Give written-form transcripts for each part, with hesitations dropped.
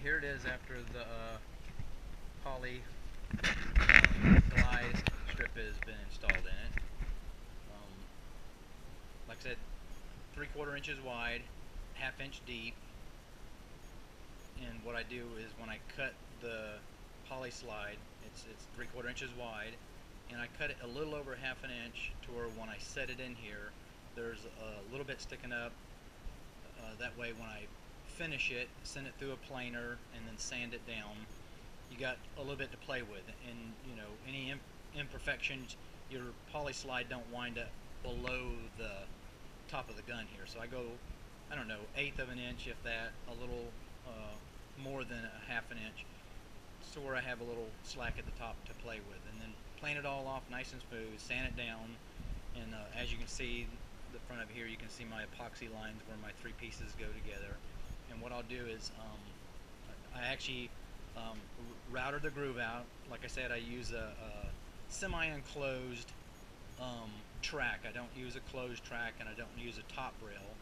here it is after the poly glide strip has been installed in it. Like I said, 3/4 inches wide, 1/2 inch deep. And what I do is when I cut the poly slide, it's 3/4 inches wide, and I cut it a little over 1/2 inch to where when I set it in here, there's a little bit sticking up. That way when I finish it, send it through a planer, and then sand it down, you got a little bit to play with. And you know, any imperfections, your poly slide don't wind up below the top of the gun here. So I go, I don't know, 1/8 of an inch, if that, a little more than a 1/2 inch, so where I have a little slack at the top to play with, and then plane it all off nice and smooth, sand it down, and as you can see, the front of here, you can see my epoxy lines where my three pieces go together. And what I'll do is I actually router the groove out. Like I said, I use a semi-enclosed track. I don't use a closed track, and I don't use a top rail,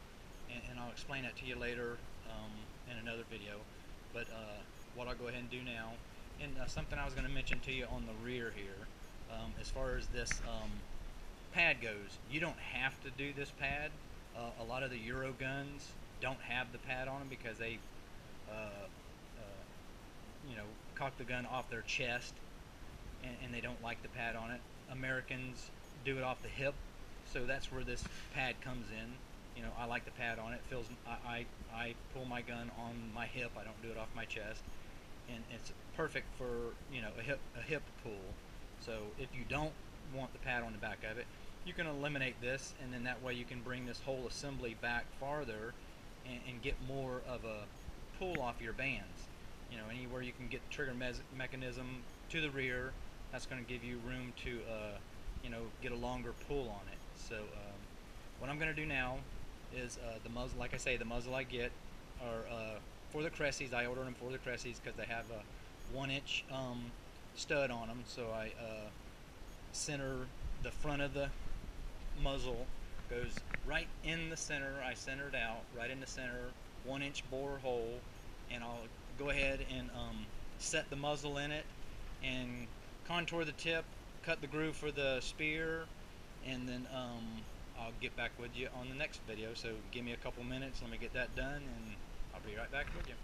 and I'll explain that to you later in another video. But what I'll go ahead and do now, and something I was going to mention to you on the rear here, as far as this pad goes, you don't have to do this pad. A lot of the Euro guns don't have the pad on them because they you know, cock the gun off their chest, and they don't like the pad on it. Americans do it off the hip, so that's where this pad comes in. You know, I like the pad on it. Feels I pull my gun on my hip. I don't do it off my chest, and it's perfect for, you know, a hip pull. So if you don't want the pad on the back of it, you can eliminate this, and then that way you can bring this whole assembly back farther and get more of a pull off your bands. You know, anywhere you can get the trigger mechanism to the rear, that's going to give you room to you know, get a longer pull on it. So what I'm going to do now is the muzzle. Like I say, the muzzle I get are for the Cressies. I order them for the Cressies because they have a 1-inch stud on them. So I center the front of the muzzle, goes right in the center. I center it out right in the center, 1-inch bore hole, and I'll go ahead and set the muzzle in it and contour the tip, cut the groove for the spear, and then I'll get back with you on the next video. So give me a couple minutes, let me get that done, and I'll be right back with you.